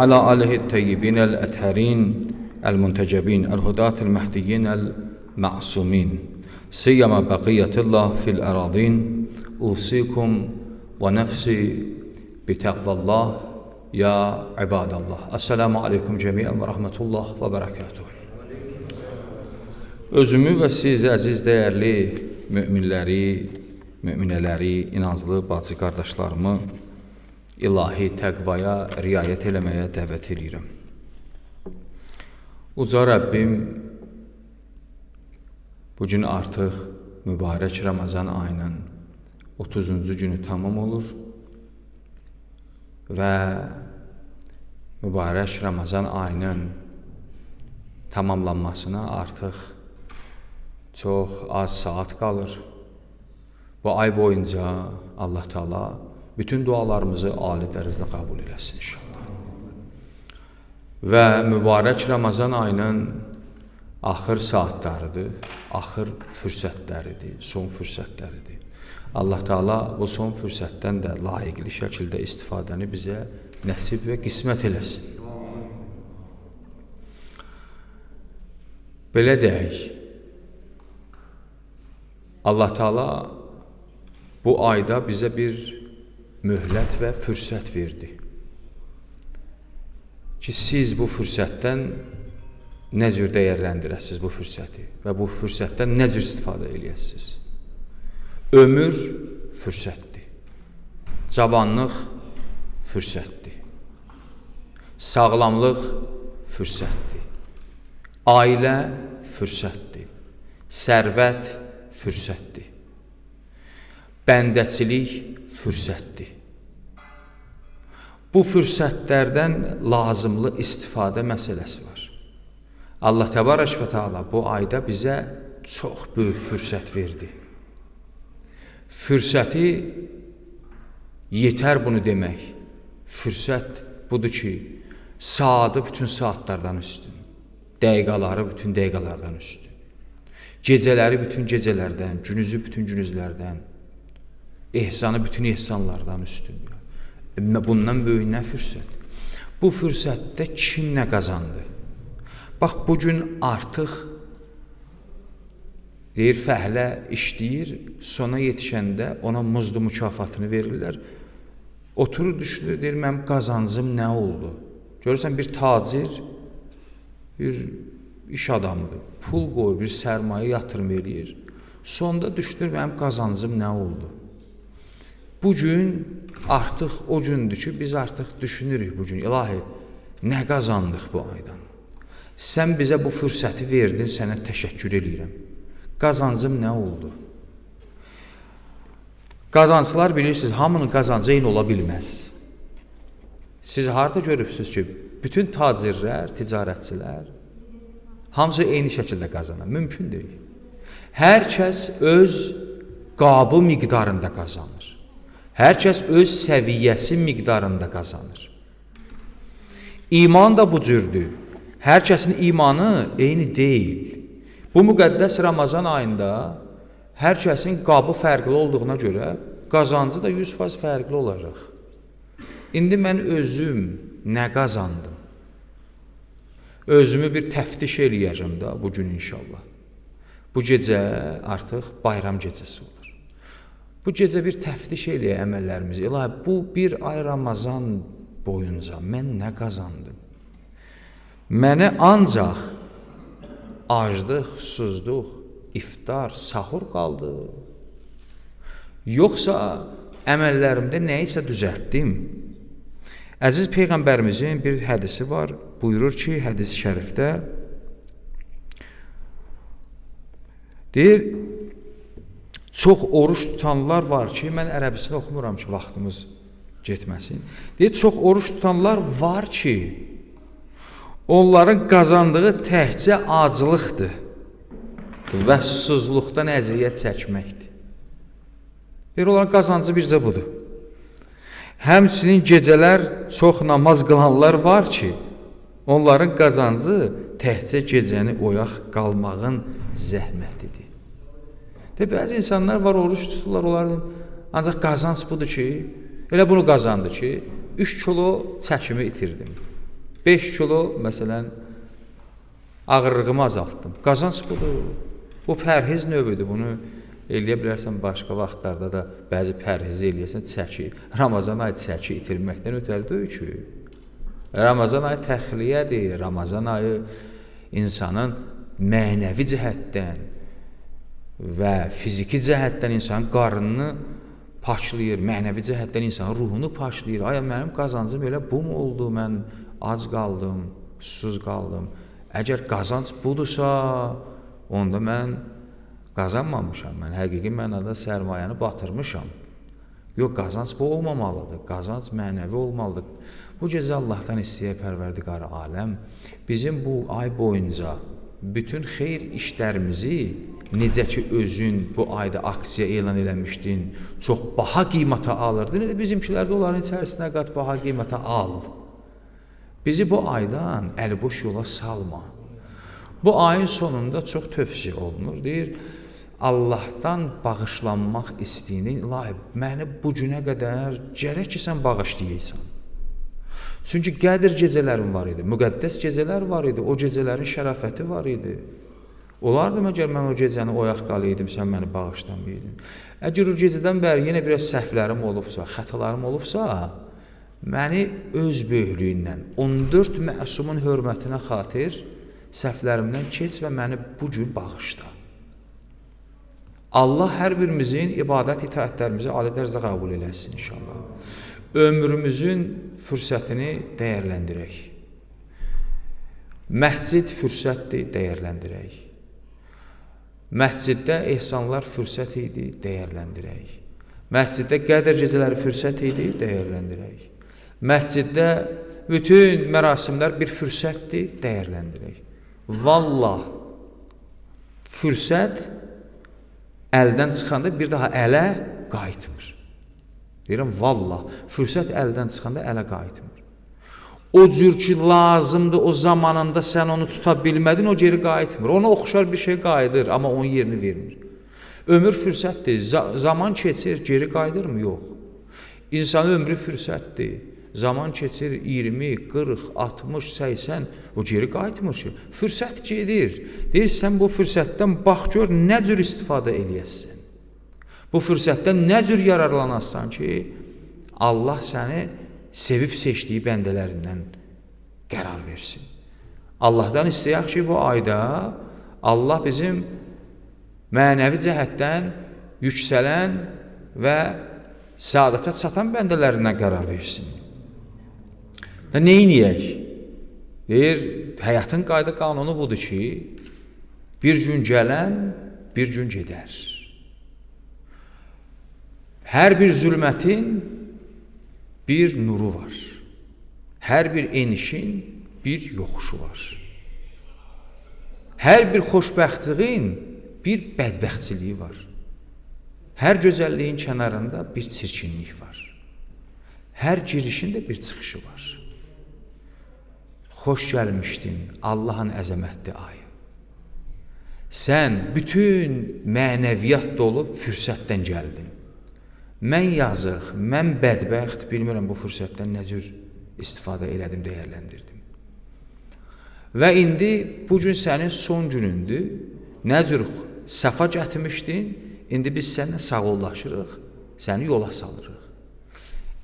على آله الطيبين الأطهرين المنتجبين الهداة المهديين المعصومين سيما بقية الله في الأراضين أوصيكم ونفسي بتقوى الله يا عباد الله. Esselamu Aleyküm cemiyen ve rahmetullah ve berekatuhu. Özümü ve siz əziz dəyərli müminləri, müminələri, inanclı bacı qardaşlarımı ilahi təqvaya riayət eləməyə dəvət edirəm. Uca Rəbbim bugün artıq mübarək Ramazan ayının 30-cu günü tamam olur və mübarək Ramazan ayının tamamlanmasına artıq çox az saat qalır. Bu ay boyunca Allah Teala bütün dualarımızı ali dərəcədə qəbul eləsin inşallah. Və mübarək Ramazan ayının axır saatlarıdır, axır fürsətləridir, son fürsətləridir. Allah Teala bu son fürsətdən də layiqli şəkildə istifadəni bizə nəsib və qismət eləsin. Belə deyək, Allah Teala bu ayda bizə bir möhlət və fürsət verdi ki, siz bu fürsətdən nə cür dəyərləndirəsiniz bu fürsəti və bu fürsətdən nə cür istifadə eləyəsiniz. Ömür fürsətdir, cavanlıq fürsətdir, sağlamlıq fürsətdir, ailə fürsətdir, sərvət fürsətdir, bəndəçilik fürsətdir. Bu fürsətlərdən lazımlı istifadə məsələsi var. Allah Təbarək və Teala bu ayda bizə çox böyük fürsət verdi. Fürsəti yetər bunu demək. Fürsət budur ki, saatı bütün saatlardan üstün, dəqiqaları bütün dəqiqalardan üstün, gecələri bütün gecələrdən, günüzü bütün günüzlərdən, ehsanı bütün ehsanlardan üstündür. Bundan böyük nə fürsət? Bu fürsətdə kim nə qazandı? Bax, bugün artıq deyir, fəhlə işləyir, sona yetişəndə ona muzlu mükafatını verirlər. Oturur, düşünür, deyir, mənim qazancım nə oldu? Görürsən, bir tacir, bir iş adamıdır, pul qoyur, bir sərmayə yatırım eləyir. Sonda düşünür, mənim qazancım nə oldu? Bugün artıq o gündür ki, biz artıq düşünürük bugün, ilahi, nə qazandıq bu aydan? Sən bizə bu fürsəti verdin, sənə təşəkkür edirəm. Qazancım nə oldu? Qazanclar bilirsiniz, hamının qazancı eyni ola bilməz. Siz harada görürsünüz ki, bütün tacirlər, ticarətçilər, hamısı eyni şəkildə qazanar. Mümkün deyil. Hər kəs öz qabı miqdarında qazanır. Hər kəs öz səviyyəsi miqdarında qazanır. İman da bu cürdür. Hər kəsin imanı eyni deyil. Bu müqəddəs Ramazan ayında hər kəsin qabı fərqli olduğuna görə qazancı da 100% fərqli olacaq. İndi mən özüm nə qazandım? Özümü bir təftiş eləyəcəm da bugün inşallah. Bu gecə artıq bayram gecəsi olur. Bu gecə bir təftiş eləyə əməllərimizi. İlahi, bu bir ay Ramazan boyunca mən nə qazandım? Mənə ancaq aclıq, susuzluq, iftar, sahur qaldı. Yoxsa əməllərimdə nəyisə düzəltdim. Əziz Peyğəmbərimizin bir hədisi var. Buyurur ki, hədis-i şərifdə deyir, çox oruç tutanlar var ki, mən ərəbisini oxumuram ki, vaxtımız getməsin. Deyir, çox oruç tutanlar var ki, onların qazandığı təkcə acılıqdır və susuzluqdan əziyyət çəkməkdir. Deyir, onların qazancı bircə budur. Həmçinin gecələr çox namaz qılanlar var ki, onların qazancı təkcə gecəni oyaq qalmağın zəhmətidir. Bəzi insanlar var, oruç tuturlar, onların ancaq qazanc budur ki, elə bunu qazandı ki, 3 kilo çəkimi itirdim. 5 kilo məsələn ağırlığımı azaltdım. Qazanc budur. Bu pərhiz növüdür. Bunu eləyə bilərsən başqa vaxtlarda da bəzi pərhiz eləyəsən, çəki. Ramazan ayı çəki itirməkdən ötəri deyil ki. Ramazan ayı təxliyədir. Ramazan ayı insanın mənəvi cəhətdən və fiziki cəhətdən insanın qarnını paşlayır, mənəvi cəhətdən insanın ruhunu paşlayır. Ay, mənim qazancım elə bu mu oldu? Mən ac qaldım, susuz qaldım. Əgər qazanc budursa, onda mən qazanmamışam. Mən həqiqi mənada sərmayəni batırmışam. Yox, qazanc bu olmamalıdır. Qazanc mənəvi olmalıdır. Bu gecə Allahdan istəyək Pərverdigar aləm bizim bu ay boyunca bütün xeyir işlərimizi, necə ki özün bu ayda aksiya elan eləmişdin, çox baha qiymətə alırdın. Bizimkilər də onların içərisinə qat baha qiymətə al. Bizi bu aydan əliboş yola salma. Bu ayın sonunda çox tövsiyə olunur. Deyir, Allahdan bağışlanmaq istəyinin, ilahi, məni bu günə qədər gərək ki, sən bağışlayırsan. Çünki qədir gecələrim var idi, müqəddəs gecələr var idi, o gecələrin şərafəti var idi. Olardı məgər mən o gecəni oyaq qalıydım, sən məni bağışlamaydın. Əgər o gecədən bəri yenə biraz səhvlərim olubsa, xətalarım olubsa, məni öz böyüklüyündən, 14 məsumun hörmətinə xatir səhvlərimdən keç və məni bu gün bağışla. Allah hər birimizin ibadət itaətlərimizi ali dərəcədə qəbul eləsin inşallah. Ömrümüzün fürsətini dəyərləndirək. Məscid fürsətdir, dəyərləndirək. Məsciddə ehsanlar fürsət idi, dəyərləndirək. Məsciddə qədr gecələri fürsət idi, dəyərləndirək. Məsciddə bütün mərasimlər bir fürsətdir, dəyərləndirək. Vallah, fürsət əldən çıxanda bir daha ələ qayıtmır. Deyirəm, vallah, fürsət əldən çıxanda ələ qayıtmır. O cür ki, lazımdır, o zamanında sən onu tuta bilmədin, o geri qayıtmır. Ona oxşar bir şey qayıdır, amma onun yerini vermir. Ömür fürsətdir, zaman keçir, geri qayıdırmı? Yox. İnsanın ömrü fürsətdir. Zaman keçir 20, 40, 60, 80, o geri qayıtmır ki. Fürsət gedir. Deyir, sən bu fürsətdən bax gör, nə cür istifadə eləyəsən. Bu fürsətdən nə cür yararlanasan ki, Allah səni sevib seçdiyi bəndələrindən qərar versin. Allahdan istəyək ki, bu ayda Allah bizim mənəvi cəhətdən yüksələn və səadətə çatan bəndələrindən qərar versin. Neyniyək? Deyir, həyatın qayda qanunu budur ki, bir gün gələn, bir gün gedər. Hər bir zülmətin bir nuru var. Hər bir enişin bir yoxuşu var. Hər bir xoşbəxtliyin bir bədbəxtçiliyi var. Hər gözəlliyin kənarında bir çirkinlik var. Hər girişin də bir çıxışı var. Xoş gəlmişdin, Allahın əzəmətli ayı. Sən bütün mənəviyyat dolu fürsətdən gəldin. Mən yazıq, mən bədbəxt, bilmirəm bu fürsətdən nə cür istifadə elədim, dəyərləndirdim. Və indi bu gün sənin son günündür. Nə cür səfa gətirmişdin, indi biz səninlə sağollaşırıq, səni yola salırıq.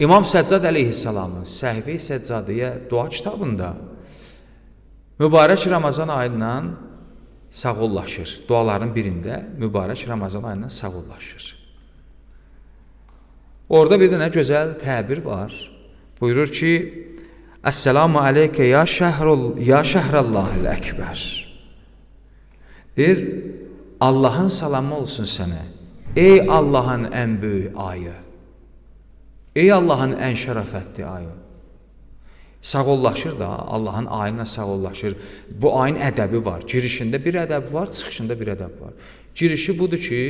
İmam Səccad əleyhissalamın Səhvi Səccadiyə dua kitabında mübarək Ramazan ayından sağollaşır. Duaların birində mübarək Ramazan ayından sağollaşır. Orada bir dənə gözəl təbir var. Buyurur ki, Əssəlamu aleykə ya şəhrəllahil əkbər. Deyir, Allahın salamı olsun sənə. Ey Allahın ən böyük ayı. Ey Allahın ən şərəfətli ayı. Sağollaşır da, Allahın ayına sağollaşır. Bu ayın ədəbi var. Girişində bir ədəb var, çıxışında bir ədəb var. Girişi budur ki,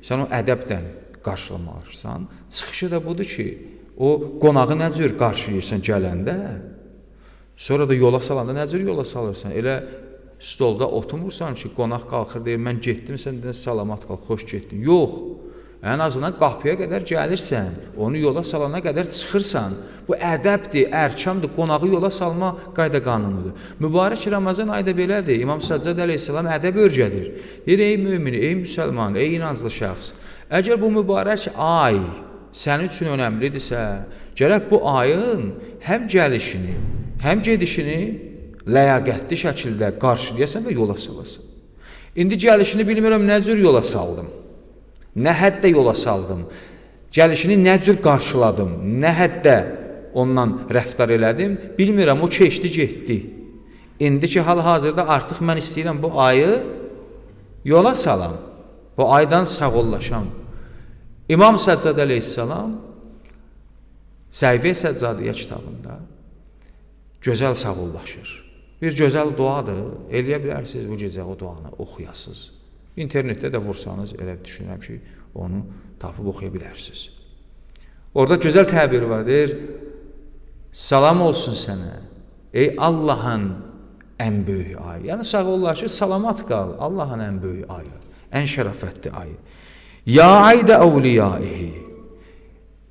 sən o ədəbdən qarşılamalısın. Çıxışı da budur ki, o qonağı nə cür qarşılayırsan gələndə, sonra da yola salanda nə cür yola salırsan. Elə stolda oturmursan ki, qonaq qalxır, deyir, mən getdim, sən deyir, salamat qal, xoş getdin. Yox, Ən azından qapıya qədər gəlirsən, onu yola salana qədər çıxırsan. Bu ədəbdir, ərkamdır, qonağı yola salma qayda qanunudur. Mübarək Ramazan ayda belədir. İmam Səccad əleyhissalam ədəb öyrədir. Deyir, ey mümin, ey müsəlman, ey inanclı şəxs, əgər bu mübarək ay sənin üçün önəmlidirsə, gərək bu ayın həm gəlişini, həm gedişini ləyaqətli şəkildə qarşılayasan və yola salasan. İndi gəlişini bilmirəm, nə cür yola saldım, nə həddə yola saldım, gəlişini nə cür qarşıladım, nə həddə ondan rəftar elədim, bilmirəm, o keçdi, getdi. İndiki hal-hazırda artıq mən istəyirəm bu ayı yola salam, bu aydan sağollaşam. İmam Səccad əleyhissalam Səhifə-i Səccadiyyə kitabında gözəl sağollaşır. Bir gözəl duadır, eləyə bilərsiniz bu gecə o duanı oxuyasınız. İnternetdə də vursanız elə düşünürəm ki, onu tapıb oxuya bilərsiniz. Orada gözəl təbir var, deyir, salam olsun sənə, ey Allahın ən böyük ayı. Yəni sağollaşır, salamat qal, Allahın ən böyük ayı, ən şərəfətli ayı. Ya aydə əvliyaihi,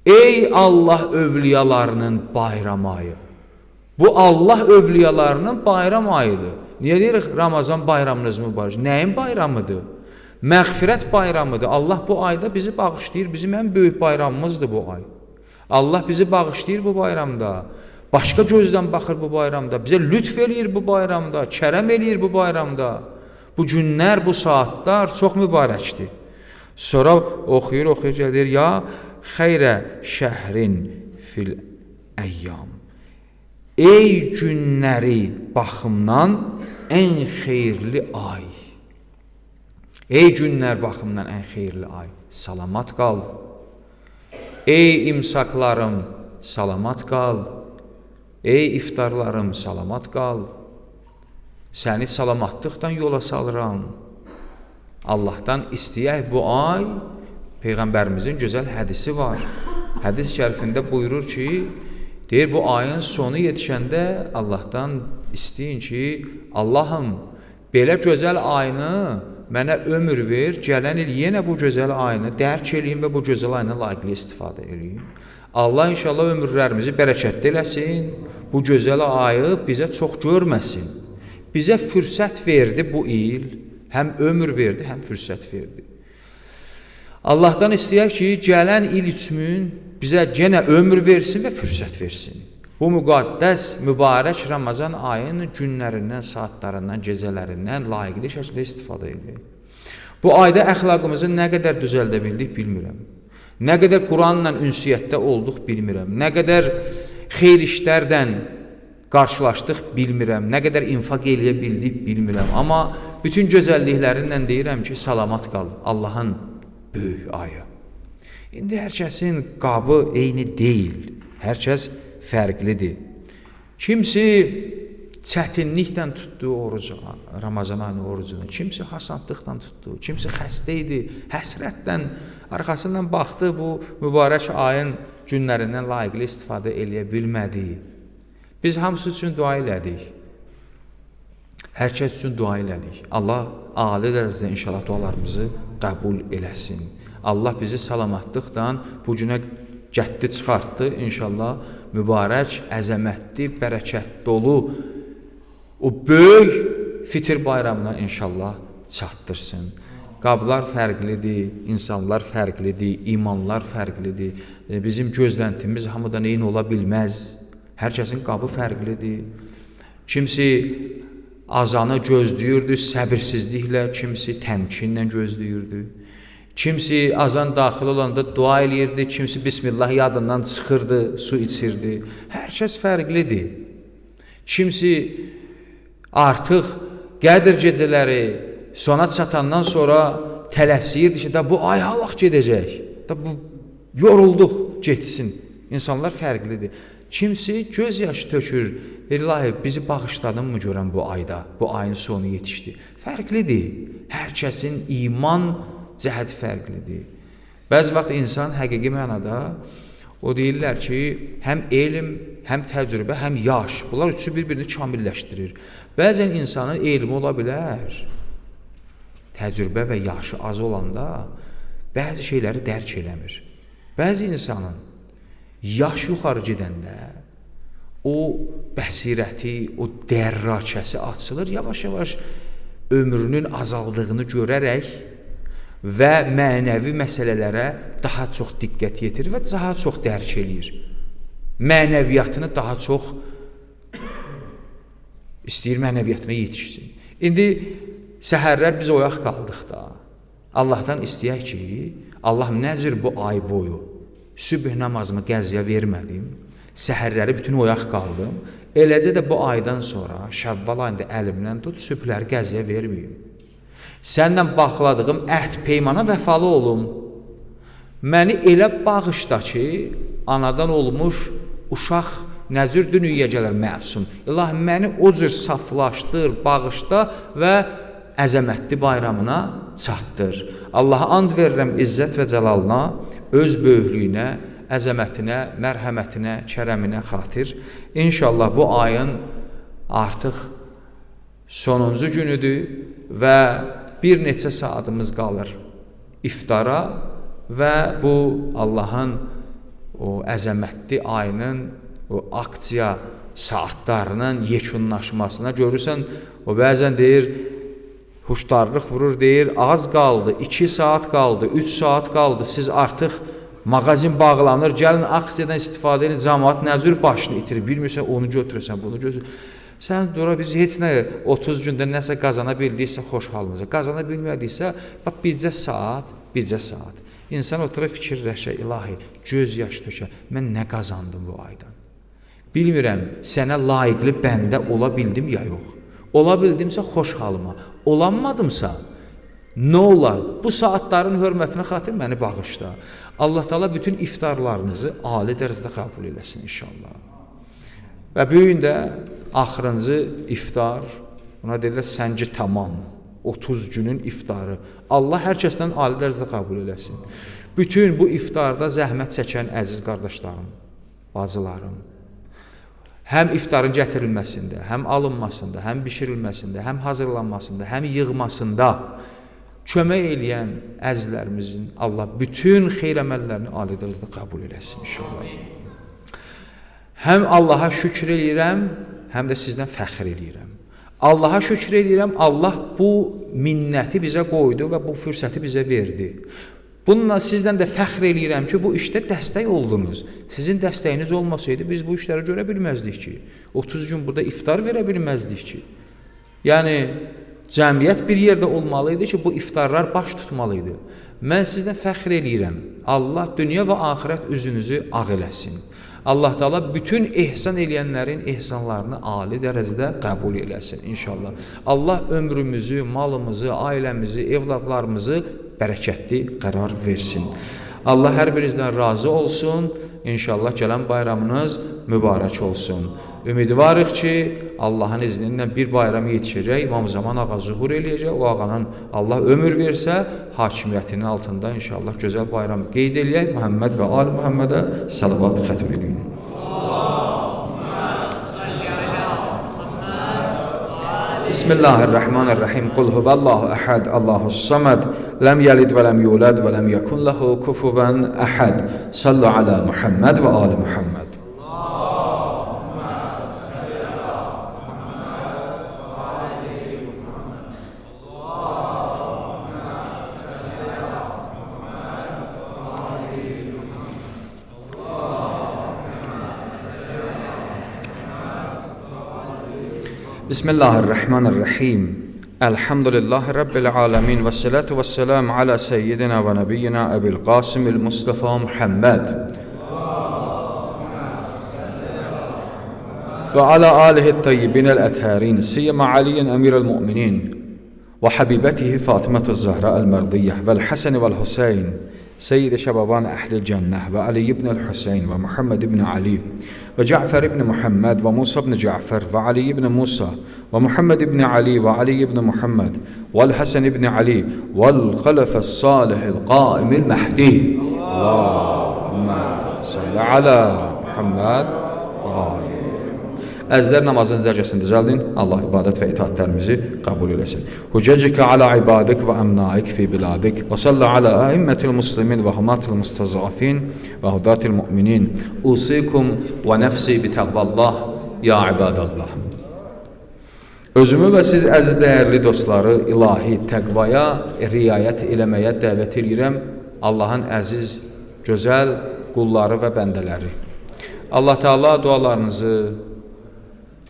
ey Allah övliyalarının bayram ayı. Bu Allah övliyalarının bayram ayıdır. Niyə deyirik Ramazan bayramınız mübarək? Nəyin bayramıdır? Məğfirət bayramıdır. Allah bu ayda bizi bağışlayır. Bizim ən böyük bayramımızdır bu ay. Allah bizi bağışlayır bu bayramda. Başqa gözdən baxır bu bayramda. Bizə lütf eləyir bu bayramda. Kərəm eləyir bu bayramda. Bu günlər, bu saatlar çox mübarəkdir. Sonra oxuyur, gəlir. Ya xeyrə şəhrin fil əyyam. Ey günləri baxımdan ən xeyirli ay. Ey günlər baxımdan ən xeyirli ay. Salamat qal. Ey imsaklarım, salamat qal. Ey iftarlarım, salamat qal. Səni salamatlıqdan yola salıram. Allahdan istəyək bu ay, Peyğəmbərimizin gözəl hədisi var. Hədis şərifində buyurur ki, deyir, bu ayın sonu yetişəndə Allahdan istəyin ki, Allahım, belə gözəl ayını mənə ömür ver, gələn il yenə bu gözəl ayını dərk edeyim və bu gözəl ayına layiqli istifadə edeyim. Allah inşallah ömürlərimizi bərəkətli eləsin, bu gözəl ayı bizə çox görməsin. Bizə fürsət verdi bu il, həm ömür verdi, həm fürsət verdi. Allahdan istəyək ki, gələn il üçün bizə yenə ömür versin və fürsət versin. Bu müqəddəs, mübarək Ramazan ayının günlərindən, saatlarından, gecələrindən layiqli şəkildə istifadə edək. Bu ayda əxlaqımızı nə qədər düzəldə bildik, bilmirəm. Nə qədər Quranla ünsiyyətdə olduq, bilmirəm. Nə qədər xeyir işlərdən qarşılaşdıq, bilmirəm. Nə qədər infaq eləyə bildik, bilmirəm. Amma bütün gözəlliklərindən deyirəm ki, salamat qal, Allahın böyük ayı. İndi hər kəsin qabı eyni deyil, hər kəs fərqlidir. Kimisi çətinliklə tutdu orucu, Ramazan ayının orucunu, kimisi hasadlıqla tutdu, kimisi xəstə idi, həsrətlə arxasından baxdı, bu mübarək ayın günlərindən layiqli istifadə eləyə bilmədi. Biz hamısı üçün dua elədik. Hər kəs üçün dua elədik. Allah âli dərəcədə inşallah dualarımızı qəbul eləsin. Allah bizi salamatlıqdan bu günə gətdi çıxartdı. İnşallah mübarək, əzəmətli, bərəkət dolu o böyük fitir bayramına inşallah çatdırsın. Qablar fərqlidir, insanlar fərqlidir, imanlar fərqlidir. Bizim gözləntimiz hamıdan eyni ola bilməz. Hər kəsin qabı fərqlidir. Kimisi azanı gözləyirdi səbirsizliklə, kimisi təmkinlə gözləyirdi. Kimisi azan daxil olanda dua eləyirdi, kimisi Bismillah yadından çıxırdı, su içirdi. Hər kəs fərqlidir. Kimisi artıq Qədr gecələri sona çatandan sonra tələsirdi ki, da bu ay ha vaxt gedəcək, da bu yorulduq, getsin. İnsanlar fərqlidir. Kimisi göz yaşı tökür, İlahi bizi bağışladın mı görən bu ayda, bu ayın sonu yetişdi. Fərqlidir. Hər kəsin iman cəhəti fərqlidir. Bəzi vaxt insan həqiqi mənada o deyirlər ki, həm elm, həm təcrübə, həm yaş. Bunlar üçü bir-birini kamilləşdirir. Bəzən insanın elmi ola bilər. Təcrübə və yaşı az olanda bəzi şeyləri dərk eləmir. Bəzi insanın yaş yuxarı gedəndə o bəsirəti, o dərrakəsi açılır, yavaş-yavaş ömrünün azaldığını görərək və mənəvi məsələlərə daha çox diqqət yetirir və daha çox dərk eləyir. Mənəviyyatını daha çox istəyir, mənəviyyatına yetişsin. İndi səhərlər biz oyaq qaldıqda Allahdan istəyək ki, Allahım nə cür bu ay boyu sübh namazımı qəziyə vermədim, səhərləri bütün oyaq qaldım, eləcə də bu aydan sonra Şəvval ayında əlimdən tut, sübhləri qəziyə verməyim. Səninlə bağladığım əhd peymana vəfalı olum. Məni elə bağışda ki, anadan olmuş uşaq nə cür dünyaya gələr məsum. İlahi, məni o cür saflaşdır, bağışda və əzəmətli bayramına çatdır. Allaha and verirəm izzət və cəlalına, öz böyüklüyünə, əzəmətinə, mərhəmətinə, kərəminə xatir. İnşallah bu ayın artıq sonuncu günüdür və bir neçə saatımız qalır iftara və bu Allahın o əzəmətli ayının o aksiya saatlarının yekunlaşmasına görürsən, o bəzən deyir, huşdarlıq vurur, deyir, az qaldı, 2 saat qaldı, 3 saat qaldı, siz artıq mağazin bağlanır, gəlin aksiyadan istifadə edin, cəmaat nə cür başını itirir, bilmirsən, onu götürürsən, bunu götürürsən. Sən dura biz heç nə 30 gündə nəsə qazana bildiysə xoş halımıza, qazana bilmədiysə, bax bircə saat. İnsan oturur fikirləşə, ilahi, göz yaş tökə, mən nə qazandım bu aydan? Bilmirəm, sənə layiqli bəndə ola bildim ya yox. Ola bildimsə xoş halıma, olanmadımsa nə olar? Bu saatların hörmətinə xatir məni bağışla. Allah Teala bütün iftarlarınızı ali dərəcədə qəbul eləsin inşallah. Və bu gün də axırıncı iftar, ona deyirlər sənci tamam, 30 günün iftarı. Allah hər kəsdən ali dərəcədə qəbul eləsin. Bütün bu iftarda zəhmət çəkən əziz qardaşlarım, bacılarım, həm iftarın gətirilməsində, həm alınmasında, həm bişirilməsində, həm hazırlanmasında, həm yığmasında kömək eləyən əzizlərimizin Allah bütün xeyr əməllərini ali dərəcədə qəbul eləsin inşallah. Həm Allaha şükür eləyirəm, həm də sizdən fəxr eləyirəm. Allaha şükür eləyirəm, Allah bu minnəti bizə qoydu və bu fürsəti bizə verdi. Bununla sizdən də fəxr eləyirəm ki, bu işdə dəstək oldunuz. Sizin dəstəyiniz olmasaydı biz bu işləri görə bilməzdik ki. 30 gün burada iftar verə bilməzdik ki. Yəni, cəmiyyət bir yerdə olmalıydı ki, bu iftarlar baş tutmalıydı. Mən sizdən fəxr eləyirəm. Allah dünya və axirət üzünüzü ağ eləsin. Allah Teala bütün ehsan eləyənlərin ehsanlarını ali dərəcədə qəbul eləsin inşallah. Allah ömrümüzü, malımızı, ailəmizi, evladlarımızı bərəkətli qərar versin. Allah hər birinizdən razı olsun. İnşallah gələn bayramınız mübarək olsun. Ümidvarıq ki, Allahın izni ilə bir bayram yetişəcək, İmam Zaman ağa zuhur eləyəcək, o ağanın Allah ömür versə, hakimiyyətinin altında inşallah gözəl bayramı qeyd eləyək. Muhammed və Ali Muhammedə salavat xətm eləyin. Bismillahirrahmanirrahim. Qul huvallahu ahad, Allahus samad, lam yalid və lam yulad və lam yakun lahu kufuvan ahad. Sallu ala Muhammed və Ali Muhammed. Bismillahirrahmanirrahim. Elhamdülillahi Rabbil alemin ve salatu ve selamu ala seyyidina ve nebiyyina Ebil Qasimil Mustafa Muhammed ve ala alihi tayyibinel etharin siyyama aliyen emirel mu'minin ve habibetihi Fatimetu Zahra el-Merdiyyah vel Hasan vel Hüseyin Seyyid-i Şebaban Ehl-i Cenneh ve Ali ibn el-Hüseyin ve Muhammed ibn Ali ve Cafer ibn Muhammed ve Musa ibn Cafer ve Ali ibn Musa ve Muhammed ibn Ali ve Ali ibn Muhammed ve Hasan ibn Ali ve Halefes Salihil Qaimil Mahdi. Allahümme salli ala Muhammed ve Ali. Əzlər namazın zərcəsini düzəldin. Allah ibadət və itaatlərimizi qəbul eləsin. Hüccəcikə alə ibadik və əmnaik fi biladik və sallə alə əhimmətil muslimin və humatil mustazafin və hudatil müminin. Usikum və nəfsi bi təqvallah ya ibadallah. Özümü və siz əziz dəyərli dostları ilahi təqvaya riayət eləməyə dəvət edirəm. Allahın əziz, gözəl qulları və bəndələri. Allah Teala dualarınızı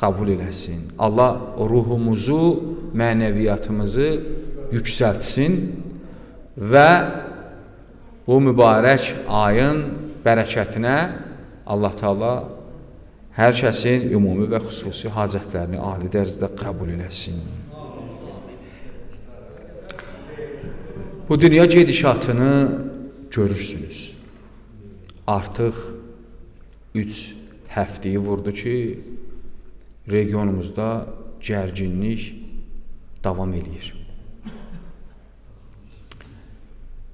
qəbul eləsin. Allah ruhumuzu, mənəviyyatımızı yüksəltsin və bu mübarək ayın bərəkətinə Allah Teala hər kəsin ümumi və xüsusi hacətlərini ali dərəcədə qəbul eləsin. Bu dünya gedişatını görürsünüz. Artıq 3 həftəyi vurdu ki, regionumuzda gərginlik davam eləyir.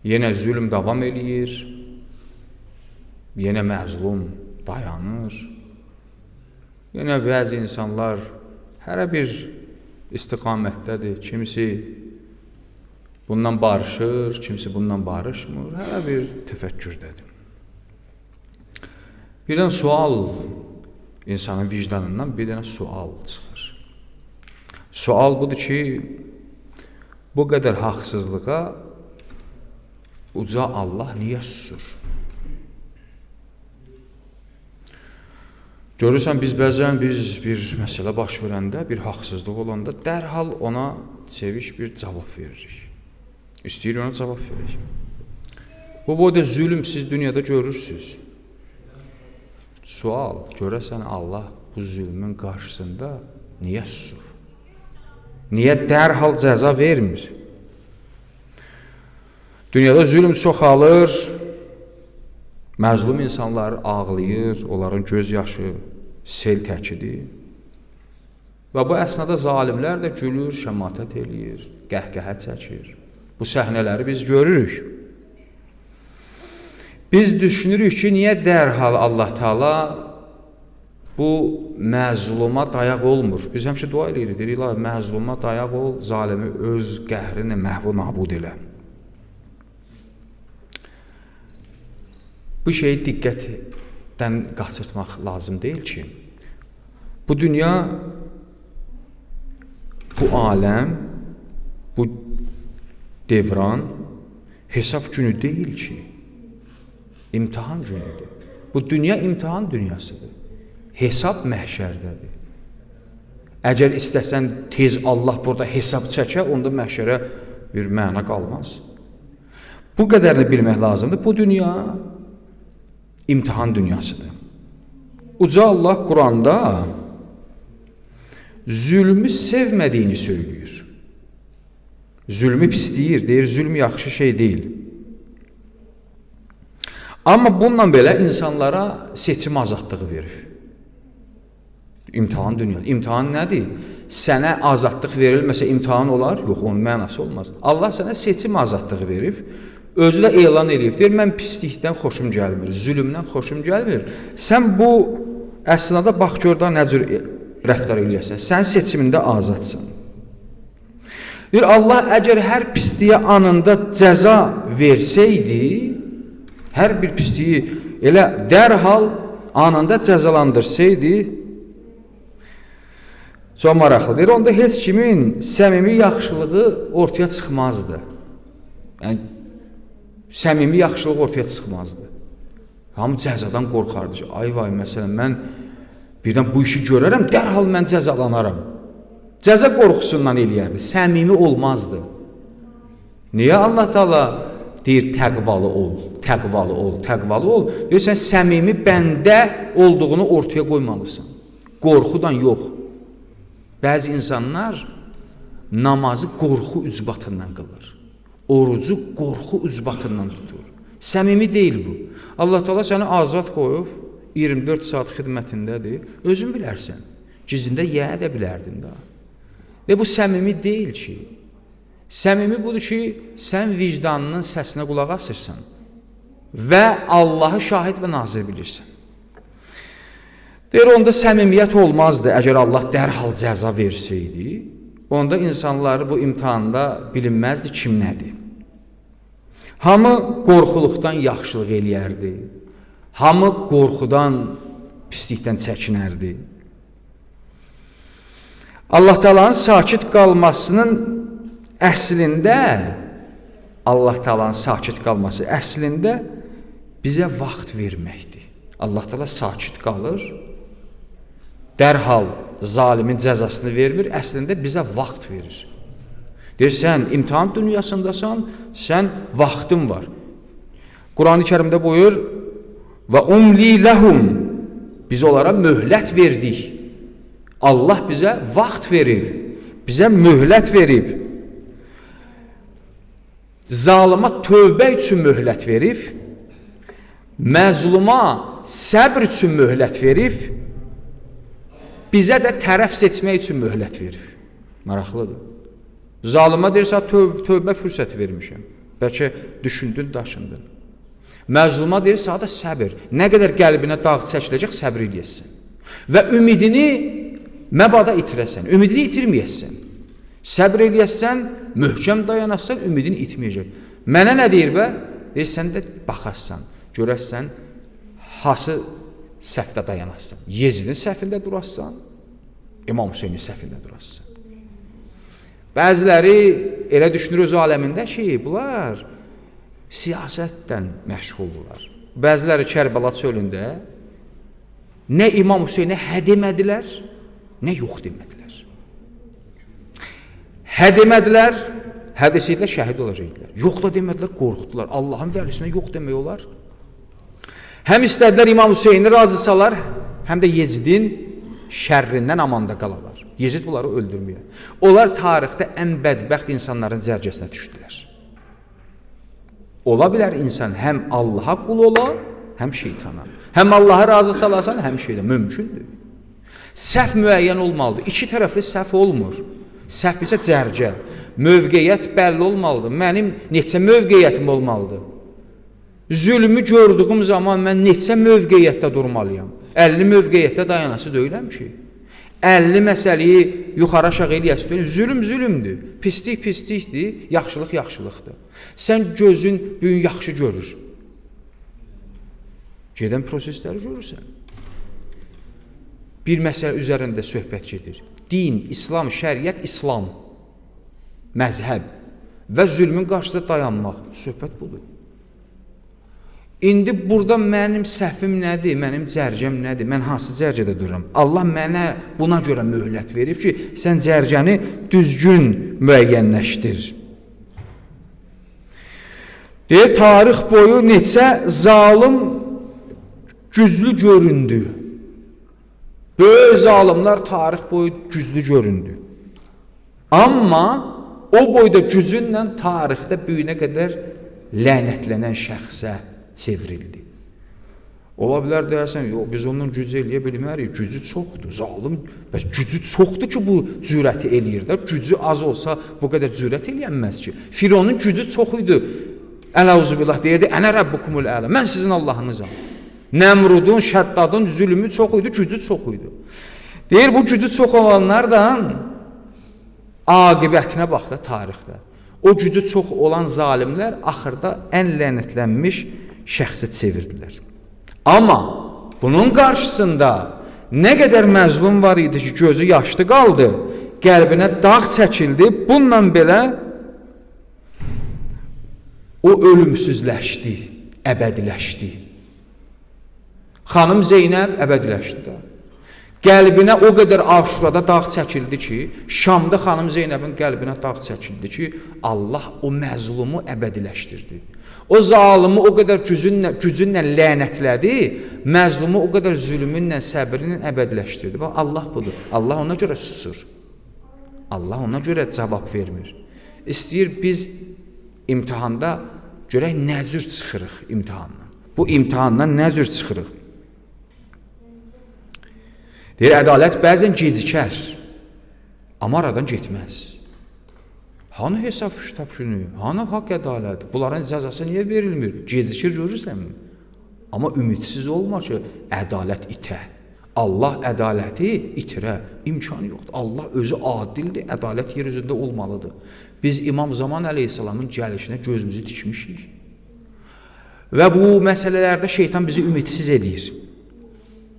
Yenə zülm davam eləyir, yenə məzlum dayanır. Yenə bəzi insanlar hərə bir istiqamətdədir. Kimisi bundan barışır, kimisi bundan barışmır. Hərə bir təfəkkürdədir. Birdən sual insanın vicdanından bir dənə sual çıxır. Sual budur ki, bu qədər haqsızlığa uca Allah niyə susur? Görürsən, biz bəzən bir məsələ baş verəndə, bir haqsızlıq olanda dərhal ona seviş bir cavab veririk. İstəyir ona cavab veririk. Bu boyda zülm siz dünyada görürsünüz. Sual, görəsən Allah bu zülmün qarşısında niyə susur? Niyə dərhal cəza vermir? Dünyada zülm çoxalır, məzlum insanlar ağlayır, onların göz yaşı sel təkidir. Və bu əsnada zalimlər də gülür, şəmatət eləyir, qəhqəhə çəkir. Bu səhnələri biz görürük. Biz düşünürük ki, niyə dərhal Allah Teala bu məzluma dayaq olmur? Biz həmişə dua edirik, deyirik, məzluma dayaq ol, zalimi öz qəhrini məhv nabud elə. Bu şeyi diqqətdən qaçırtmaq lazım deyil ki, bu dünya, bu aləm, bu devran hesab günü deyil ki, imtihan günüdür. Bu dünya imtihan dünyasıdır. Hesab məhşərdədir. Əgər istəsən tez Allah burada hesab çəkə, onda məhşərə bir məna qalmaz. Bu qədərini bilmək lazımdır. Bu dünya imtihan dünyasıdır. Uca Allah Quranda zülmü sevmədiyini söylüyor. Zülmü pisləyir, deyir, zülm yaxşı şey deyil. Amma bununla belə insanlara seçim azadlığı verir. İmtihan dünyası. İmtihan nədir? Sənə azadlıq verilməsə imtihan olar? Yox, onun mənası olmaz. Allah sənə seçim azadlığı verib, özü də elan eləyib, deyir, mən pislikdən xoşum gəlmir, zülmdən xoşum gəlmir. Sən bu əsnada bax gör da nə cür rəftar eləyəsən, sən seçimində azadsan. Deyir, Allah əgər hər pisliyə anında cəza versəydi, hər bir pisliyi elə dərhal anında cəzalandırsaydı, çox maraqlı. Deyir, onda heç kimin səmimi yaxşılığı ortaya çıxmazdı. Yəni, səmimi yaxşılıq ortaya çıxmazdı. Hamı cəzadan qorxardı ki, ay vay, məsələn, mən birdən bu işi görərəm, dərhal mən cəzalanaram. Cəza qorxusundan eləyərdi, səmimi olmazdı. Niyə Allah Teala deyir, təqvalı ol, təqvalı ol, təqvalı ol? Deyir, sən səmimi bəndə olduğunu ortaya qoymalısan. Qorxudan yox. Bəzi insanlar namazı qorxu ücbatından qılır. Orucu qorxu ücbatından tutur. Səmimi deyil bu. Allah Teala səni azad qoyub, 24 saat xidmətindədir. Özün bilərsən. Gizlində yeyə də bilərdin daha. Və bu səmimi deyil ki. Səmimi budur ki, sən vicdanının səsinə qulaq asırsan və Allahı şahid və nazir bilirsən. Deyir, onda səmimiyyət olmazdı əgər Allah dərhal cəza versəydi. Onda insanlar bu imtihanda bilinməzdi kim nədir. Hamı qorxuluqdan yaxşılıq eləyərdi. Hamı qorxudan, pislikdən çəkinərdi. Allah Taala'nın sakit qalmasının əslində, Allah Taala'nın sakit qalması əslində bizə vaxt verməkdir. Allah Taala sakit qalır, dərhal zalimin cəzasını vermir, əslində bizə vaxt verir. Deyir, sən imtahan dünyasındasan, sən vaxtın var. Quran-ı Kərimdə buyur, və umli ləhum, biz onlara möhlət verdik. Allah bizə vaxt verib, bizə möhlət verib. Zalıma tövbə üçün möhlət verib, məzluma səbr üçün möhlət verib, bizə də tərəf seçmək üçün möhlət verir. Maraqlıdır. Zalıma deyirsə, tövbə fürsəti vermişəm. Bəlkə düşündün, daşındın. Məzluma deyirsə, da səbir. Nə qədər qəlbinə dağ çəkiləcək, səbir eləyəsən. Və ümidini məbada itirəsən, ümidini itirməyəsən. Səbir eləyəsən, möhkəm dayanəsən, ümidini itməyəcək. Mənə nə deyir bə? Deyir, sən də baxarsan, görəsən, hası səhvdə dayanasın. Yezidin səhvində durassan, İmam Hüseynin səhvində durassan. Bəziləri elə düşünür öz aləmində ki, bunlar siyasətdən məşğuldular. Bəziləri Kərbəla çölündə nə İmam Hüseynə hə demədilər, nə yox demədilər. Hə demədilər, hə desəydilər şəhid olacaqdılar. Yox da demədilər, qorxdular. Allahın vəlisinə yox demək olar. Həm istədilər İmam Hüseyni razısalar, həm də Yezidin şərrindən amanda qalalar. Yezid bunları öldürmüyor. Onlar tarixdə ən bədbəxt insanların cərgəsinə düşdülər. Ola bilər insan həm Allaha qul ola, həm şeytana. Həm Allaha razı salasan, həm şeytana. Mümkündür. Səhv müəyyən olmalıdır. İki tərəfli səhv olmur. Səhv isə cərgə. Mövqeyyət bəlli olmalıdır. Mənim neçə mövqeyyətim olmalıdır. Zülmü gördüyüm zaman mən neçə mövqeyyətdə durmalıyam. 50 mövqeyyətdə dayanası deyiləm ki. 50 məsələyi yuxarı aşağı eləyəsi deyil. Zülm zülmdür. Pislik pislikdir. Yaxşılıq yaxşılıqdır. Sən gözün büyün yaxşı görür. Gedən prosesləri görürsən. Bir məsələ üzərində söhbət gedir. Din, İslam, şəriət, İslam, məzhəb və zülmün qarşısında dayanmaq. Söhbət budur. İndi burada mənim səhvim nədir, mənim cərgəm nədir, mən hansı cərgədə dururam? Allah mənə buna görə möhlət verib ki, sən cərgəni düzgün müəyyənləşdir. Deyir, tarix boyu neçə zalım güclü göründü. Böyük zalimlər tarix boyu güclü göründü. Amma o boyda gücünlə tarixdə büyünə qədər lənətlənən şəxsə çevrildi. Ola bilər deyərsən, yox, biz ondan gücü eləyə bilmərik, gücü çoxdur, zalim, bəs gücü çoxdur ki, bu cürəti eləyir də, gücü az olsa bu qədər cürət eləyənməz ki. Fironun gücü çox idi, Ələuzubillah deyirdi, ənə Rəbbukumul ələ, mən sizin Allahınızam. Nəmrudun, Şəddadın zülmü çox idi, gücü çox idi. Deyir, bu gücü çox olanlardan aqibətinə bax da tarixdə. O gücü çox olan zalimlər axırda ən lənətlənmiş şəxsə çevirdilər. Amma bunun qarşısında nə qədər məzlum var idi ki, gözü yaşlı qaldı, qəlbinə dağ çəkildi, bununla belə o ölümsüzləşdi, əbədiləşdi. Xanım Zeynəb əbədiləşdi də. Qəlbinə o qədər Aşurada dağ çəkildi ki, Şamda xanım Zeynəbin qəlbinə dağ çəkildi ki, Allah o məzlumu əbədiləşdirdi. O zalimi o qədər gücünlə lənətlədi, məzlumu o qədər zülmünlə, səbrinlə əbədiləşdirdi. Bax, Allah budur. Allah ona görə susur. Allah ona görə cavab vermir. İstəyir biz imtihanda görək nə cür çıxırıq imtihandan. Bu imtihandan nə cür çıxırıq? Deyir, ədalət bəzən gecikər, amma aradan getməz. Hanı hesab kitab günü, hanı haqq ədalət, bunların cəzası niyə verilmir? Gecikir görürsənmi? Amma ümidsiz olma ki, ədalət itə. Allah ədaləti itirə imkan yoxdur. Allah özü adildir, ədalət yer üzündə olmalıdır. Biz İmam Zaman əleyhissalamın gəlişinə gözümüzü dikmişik. Və bu məsələlərdə şeytan bizi ümidsiz edir.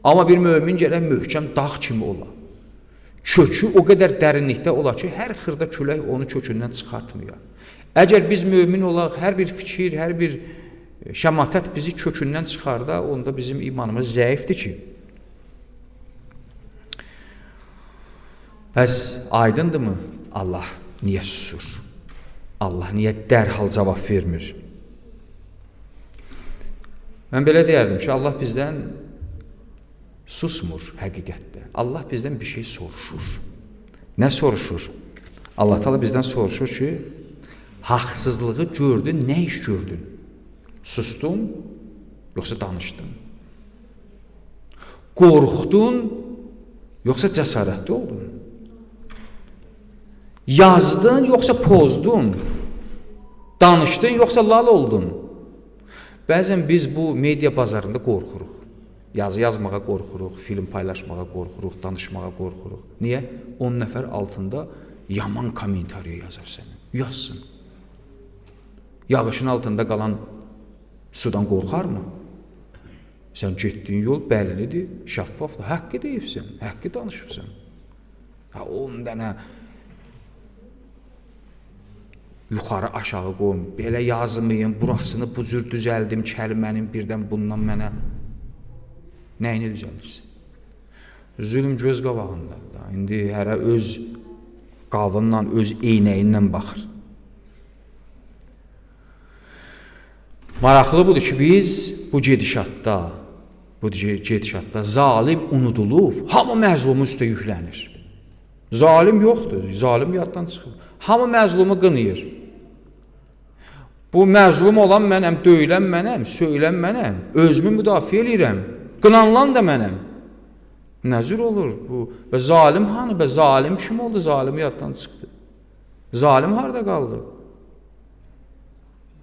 Amma bir mömin gərək möhkəm dağ kimi ola. Kökü o qədər dərinlikdə ola ki, hər xırda külək onu kökündən çıxartmıyor. Əgər biz mömin olaq, hər bir fikir, hər bir şəmatət bizi kökündən çıxarda, onda bizim imanımız zəifdir ki. Bəs aydındırmı? Allah niyə susur? Allah niyə dərhal cavab vermir? Mən belə deyərdim ki, Allah bizdən susmur həqiqətdə. Allah bizdən bir şey soruşur. Nə soruşur? Allah Teala bizdən soruşur ki, haqsızlığı gördün, nə iş gördün? Sustun, yoxsa danışdın? Qorxdun, yoxsa cəsarətli oldun? Yazdın, yoxsa pozdun? Danışdın, yoxsa lal oldun? Bəzən biz bu media bazarında qorxuruq. Yazı yazmağa qorxuruq, film paylaşmağa qorxuruq, danışmağa qorxuruq. Niyə? 10 nəfər altında yaman kommentariya yazar sənə. Yazsın. Yağışın altında qalan sudan qorxarmı? Sən getdiyin yol bəllidir, şəffafdır. Haqqı deyibsən, haqqı danışırsan. 10 dənə yuxarı aşağı qoyum, belə yazmayım, burasını bu cür düzəldim, kəlmənin birdən bundan mənə nəyini düzəldirsin? Zülm göz qabağındadır. İndi hərə öz qavınla, öz eynəyinlə baxır. Maraqlı budur ki, biz bu gedişatda zalim unudulub, hamı məzlumu üstə yüklənir. Zalim yoxdur, zalim yaddan çıxır. Hamı məzlumu qınıyır. Bu məzlum olan mənəm, döyülən mənəm, söylən mənəm, özümü müdafiə edirəm, qınanlan da mənəm. Nəzir olur bu? Və zalim hanı? Və zalim kim oldu? Zalim yaddan çıxdı. Zalim harada qaldı?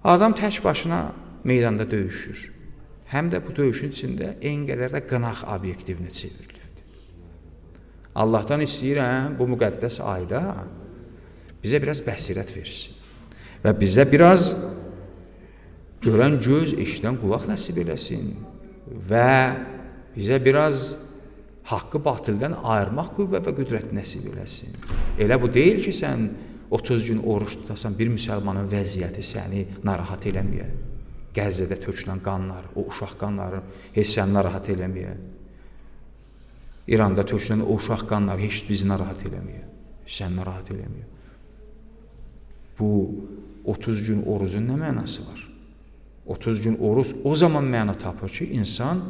Adam tək başına meydanda döyüşür. Həm də bu döyüşün içində en qədər də qınaq obyektivinə çevrilir. Allahdan istəyirəm bu müqəddəs ayda bizə biraz bəsirət versin və bizə biraz görən göz, eşidən qulaq nəsib eləsin və bizə biraz haqqı batildən ayırmaq qüvvə və qüdrət nəsib eləsin. Elə bu deyil ki, sən 30 gün oruç tutasan, bir müsəlmanın vəziyyəti səni narahat eləməyə. Qəzzədə tökülən qanlar, o uşaq qanları heç səni narahat eləməyə. İranda tökülən o uşaq qanları heç bizi narahat eləməyə. Səni narahat eləməyə. Bu 30 gün orucun nə mənası var? 30 gün oruc o zaman məna tapır ki, insan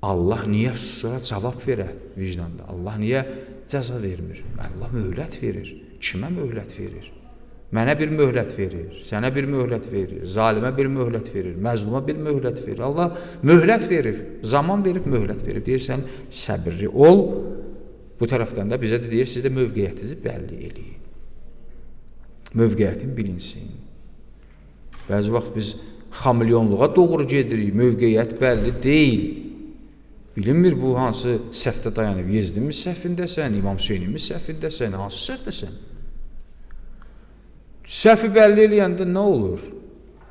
Allah niyə susura cavab verə vicdanda? Allah niyə cəza vermir? Allah möhlət verir. Kimə möhlət verir? Mənə bir möhlət verir, sənə bir möhlət verir, zalimə bir möhlət verir, məzluma bir möhlət verir. Allah möhlət verir, zaman verib möhlət verir. Deyir, sən səbirli ol. Bu tərəfdən də bizə də deyir, siz də mövqeyyətinizi bəlli eləyin. Mövqeyyətin bilinsin. Bəzi vaxt biz xamilyonluğa doğru gedirik, mövqeyyət bəlli deyil. Bilinmir bu hansı səhvdə dayanıb, Yezdin mi səhvindəsən, İmam Hüseynin mi səhvindəsən, hansı səhvdəsən? Səhvi bəlli eləyəndə nə olur?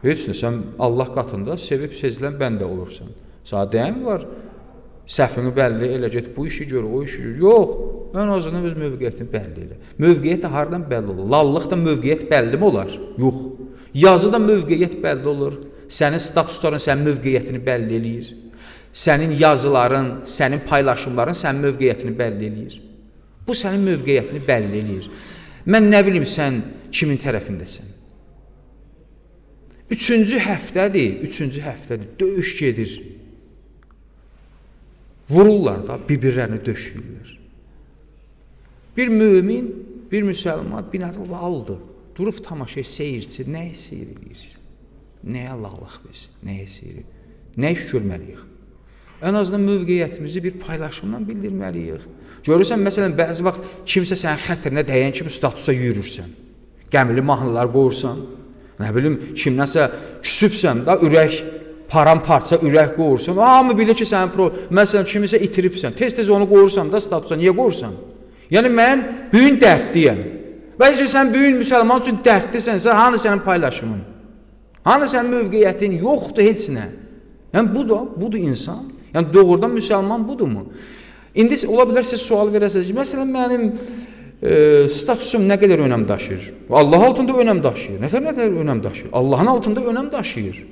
Heç nə, sən Allah qatında sevib sezilən bəndə olursan. Sana deyəm var, səhvini bəlli elə, get bu işi gör, o işi gör. Yox, ən azından öz mövqeyyətini bəlli elə. Mövqeyyət də haradan bəlli olur? Lallıq da mövqeyyət bəlli mi olar? Yox. Yazı da mövqeyyət bəlli olur. Sənin statusların sənin mövqeyyətini bəlli eləyir. Sənin yazıların, sənin paylaşımların sənin mövqeyyətini bəlli eləyir. Bu sənin mövqeyyətini bəlli eləyir. Mən nə bilim, sən kimin tərəfindəsən? Üçüncü həftədir, döyüş gedir. Vururlar da, bir-birlərini döşüyürlər. Bir mömin, bir müsəlman binazı aldı. Durub tamaşa seyirçi, nəyə seyir edir? Nəyə lallıq biz? Nəyə seyir? Nə iş görməliyik? Ən azından mövqeyyətimizi bir paylaşımla bildirməliyik. Görürsən, məsələn, bəzi vaxt kimsə sənin xətrinə dəyən kimi statusa yürürsən. Gəmili mahnılar qoyursan. Nə bilim, kimləsə küsübsən da, ürək paramparça ürək qoyursan, hamı bilir ki, sənin məsələn kimisə itiribsən, tez-tez onu qoyursan da statusa, niyə qoyursan? Yəni mən bu gün dərdliyəm. Bəlkə sən bu gün müsəlman üçün dərdlisənsə, hanı sənin paylaşımın? Hanı sənin mövqeyyətin? Yoxdur heç nə. Yəni budur insan. Yəni doğrudan müsəlman budurmu? İndi ola bilər siz sual verəsiniz ki, məsələn mənim statusum nə qədər önəm daşıyır? Allah altında önəm daşıyır. Nə qədər önəm daşıyır? Allahın altında önəm daşıyır.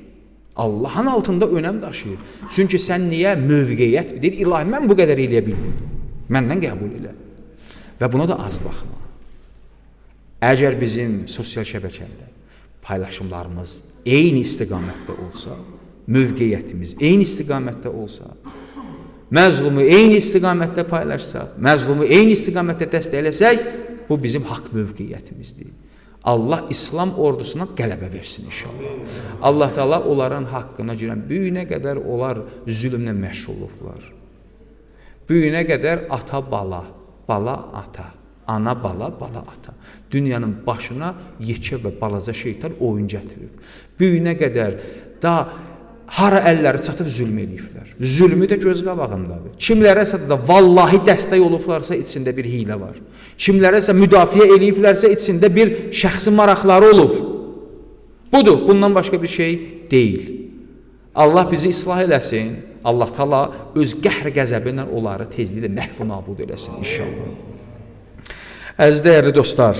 Allahın altında önəm daşıyır. Çünki sən niyə mövqeyyət deyir, ilahi mən bu qədər eləyə bildim. Məndən qəbul elə. Və buna da az baxma. Əgər bizim sosial şəbəkədə paylaşımlarımız eyni istiqamətdə olsa, mövqeyyətimiz eyni istiqamətdə olsa, məzlumu eyni istiqamətdə paylaşsaq, məzlumu eyni istiqamətdə dəstəkləsək, bu bizim haqq mövqeyyətimizdir. Allah İslam ordusuna qələbə versin inşallah. Allah Teala onların haqqına girən büyünə qədər onlar zülmlə məşğul olublar. Büyünə qədər ata bala, bala ata, ana bala, bala ata. Dünyanın başına yekə və balaca şeytan oyun gətirib. Büyünə qədər da hara əlləri çatıb zülm eləyiblər. Zülmü də göz qabağındadır. Kimlərəsə də vallahi dəstək olublarsa içində bir hiylə var. Kimlərəsə müdafiə eləyiblərsə içində bir şəxsi maraqları olub. Budur, bundan başqa bir şey deyil. Allah bizi islah eləsin. Allah Taala öz qəhr qəzəbi ilə onları tezliklə məhv nabud eləsin inşallah. Əziz dəyərli dostlar,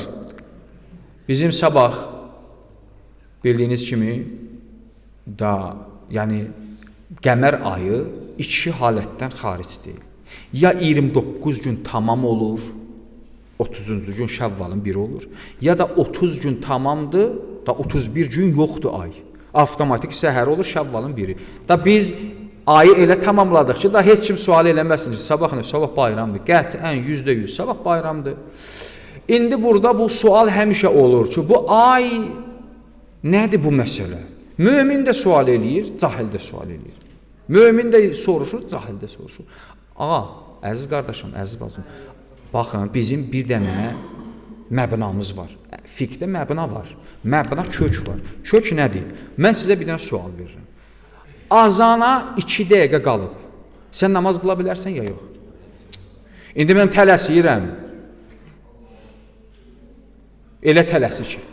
bizim sabah bildiyiniz kimi yəni qəmər ayı iki halətdən xaric deyil. Ya 29 gün tamam olur, 30-cu gün Şəvvalın biri olur, ya da 30 gün tamamdır, da 31 gün yoxdur ay. Avtomatik səhər olur Şəvvalın biri. Da biz ayı elə tamamladıq ki, da heç kim sual eləməsin ki, sabah bayramdır. Qətiən %100 sabah bayramdır. İndi burada bu sual həmişə olur ki, bu ay nədir bu məsələ? Mömin də sual eləyir, cahil də sual eləyir. Mömin də soruşur, cahil də soruşur. Ağa, əziz qardaşım, əziz bacım, baxın, bizim bir dənə məbnamız var. Fiqdə məbna var. Məbna kök var. Kök nədir? Mən sizə bir dənə sual verirəm. Azana 2 dəqiqə qalıb. Sən namaz qıla bilərsən ya yox? İndi mən tələsirəm. Elə tələsi ki,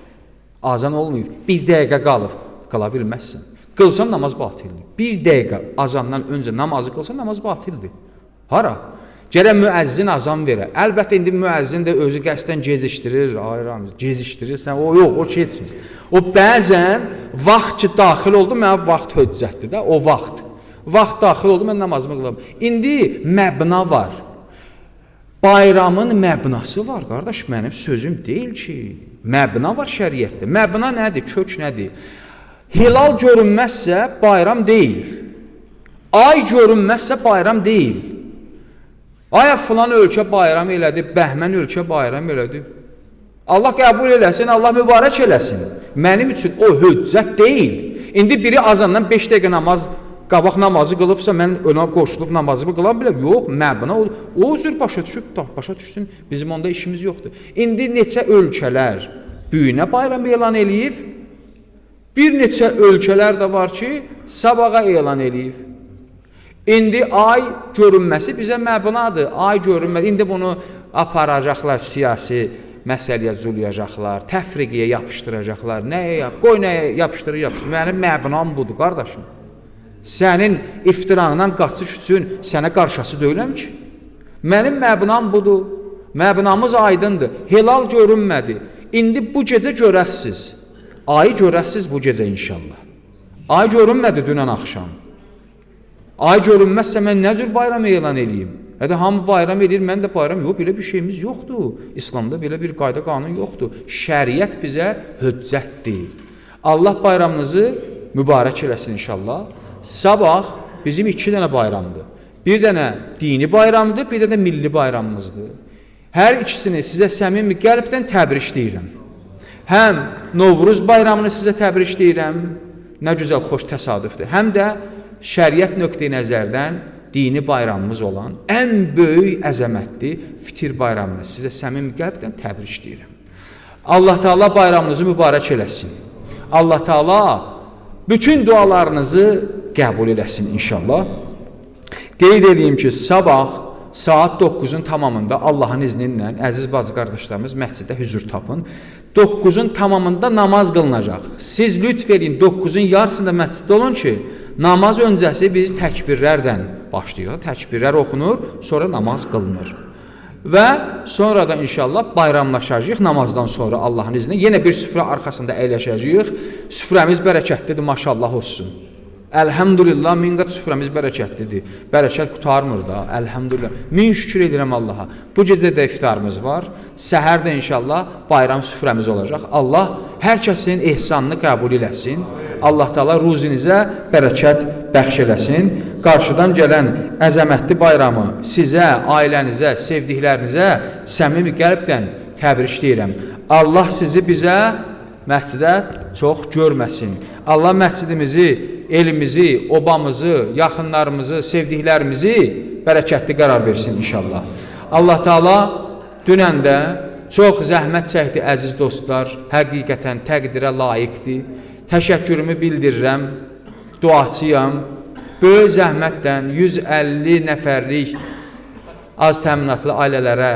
azan olmayıb, 1 dəqiqə qalıb. Qala bilməzsən. Qılsan namaz batildir. 1 dəqiqə azandan öncə namazı qılsan namaz batildir. Hara? Gərək müəzzin azan verə. Əlbəttə indi müəzzin də özü qəsdən gecikdirir. Gecikdirirsən, o yox, o keçmir. O bəzən vaxt ki daxil oldu, mənə vaxt höccətdir də, o vaxt. Vaxt daxil oldu, mən namazımı qılam. İndi məbna var. Bayramın məbnası var, qardaş, mənim sözüm deyil ki. Məbna var şəriətdə. Məbna nədir? Kök nədir? Hilal görünməzsə bayram deyil. Ay görünməzsə bayram deyil. Aya filan ölkə bayram elədi, bəhmən ölkə bayram elədi. Allah qəbul eləsin, Allah mübarək eləsin. Mənim üçün o höccət deyil. İndi biri azandan 5 dəqiqə namaz, qabaq namazı qılıbsa, mən ona qoşulub namazımı qılan bilə. Yox, məbna o cür başa düşsün, bizim onda işimiz yoxdur. İndi neçə ölkələr büyünə bayram elan eləyib, bir neçə ölkələr də var ki, sabaha elan eləyib. İndi ay görünməsi bizə məbnadır. Ay görünməsi. İndi bunu aparacaqlar, siyasi məsələyə zuluyacaqlar, təfriqiyə yapışdıracaqlar. Nəyə yap? Qoy nəyə yapışdırır. Mənim məbnam budur, qardaşım. Sənin iftiranından qaçış üçün sənə qarşısı deyiləm ki. Mənim məbnam budur. Məbnamız aydındır. Hilal görünmədi. İndi bu gecə görəsiz. Ayı görəsiz bu gecə inşallah. Ay görünmədi dünən axşam. Ay görünməzsə mən nə cür bayram elan eləyim? Hətta hamı bayram eləyir, mən də bayram yox, belə bir şeyimiz yoxdur. İslamda belə bir qayda qanun yoxdur. Şəriət bizə höccətdir. Allah bayramınızı mübarək eləsin inşallah. Sabah bizim 2 dənə bayramdır. Bir dənə dini bayramdır, bir dənə milli bayramımızdır. Hər ikisini sizə səmimi qəlbdən təbrikləyirəm. Həm Novruz bayramını sizə təbrikləyirəm, nə gözəl, xoş təsadüfdür. Həm də şəriət nöqteyi nəzərdən dini bayramımız olan ən böyük əzəmətli Fitir bayramını sizə səmimi qəlbdən təbrikləyirəm. Allah Teala bayramınızı mübarək eləsin. Allah Teala bütün dualarınızı qəbul eləsin inşallah. Qeyd edeyim ki, sabah saat 9-un tamamında Allahın izni ilə əziz bacı qardaşlarımız məscidə hüzur tapın. 9-un tamamında namaz qılınacaq. Siz lütf edin 9-un yarısında məsciddə olun ki, namaz öncəsi biz təkbirlərdən başlayırıq. Təkbirlər oxunur, sonra namaz qılınır. Və sonra da inşallah bayramlaşacağıq namazdan sonra Allahın izni. Yenə bir süfrə arxasında əyləşəcəyik. Süfrəmiz bərəkətlidir, maşallah olsun. Əlhəmdülillah, min qat süfrəmiz bərəkətlidir. Bərəkət qutarmır da, əlhəmdülillah. Min şükür edirəm Allaha. Bu gecə də iftarımız var. Səhər də inşallah bayram süfrəmiz olacaq. Allah hər kəsin ehsanını qəbul eləsin. Allah Teala ruzinizə bərəkət bəxş eləsin. Qarşıdan gələn əzəmətli bayramı sizə, ailənizə, sevdiklərinizə səmimi qəlbdən təbrik edirəm. Allah sizi bizə məscidə çox görməsin. Allah məscidimizi, elimizi, obamızı, yaxınlarımızı, sevdiklərimizi bərəkətli qərar versin inşallah. Allah Teala dünən də çox zəhmət çəkdi əziz dostlar, həqiqətən təqdirə layiqdir. Təşəkkürümü bildirirəm, duaçıyam. Böyük zəhmətdən 150 nəfərlik az təminatlı ailələrə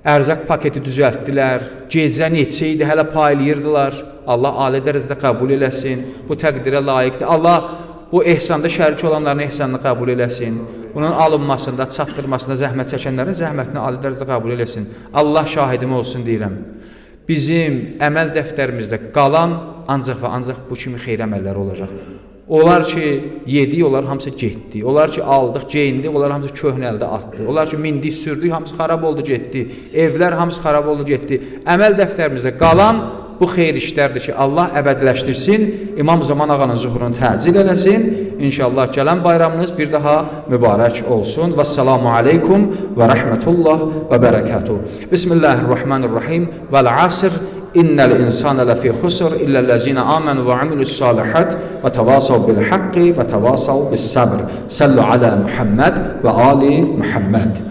ərzaq paketi düzəltdilər. Gecə neçə idi, hələ paylayırdılar. Allah ali dərəcədə qəbul eləsin. Bu təqdirə layiqdir. Allah bu ehsanda şərik olanların ehsanını qəbul eləsin. Bunun alınmasında, çatdırmasında zəhmət çəkənlərin zəhmətini ali dərəcədə qəbul eləsin. Allah şahidim olsun deyirəm. Bizim əməl dəftərimizdə qalan ancaq və ancaq bu kimi xeyir əməlləri olacaq. Onlar ki, yedik, onlar hamısı getdi. Onlar ki, aldıq, geyindik, onlar hamısı köhnəldi, atdı. Onlar ki, mindik, sürdük, hamısı xarab oldu, getdi. Evlər hamısı xarab oldu, getdi. Əməl dəftərimizdə qalan bu xeyir işlərdir ki, Allah əbədiləşdirsin, İmam Zaman ağanın zuhurunu təcil eləsin. İnşallah gələn bayramınız bir daha mübarək olsun. Vəssalamu aleykum və rəhmətullah və bərəkatuhu. Bismillahirrahmanirrahim. Vəl-əsr. İnnel insane lefi khusr illellezine amenu ve amilus salihat ve tevasav bil hakki ve tevasav bis sabr. Sallu ala Muhammed ve ali Muhammed.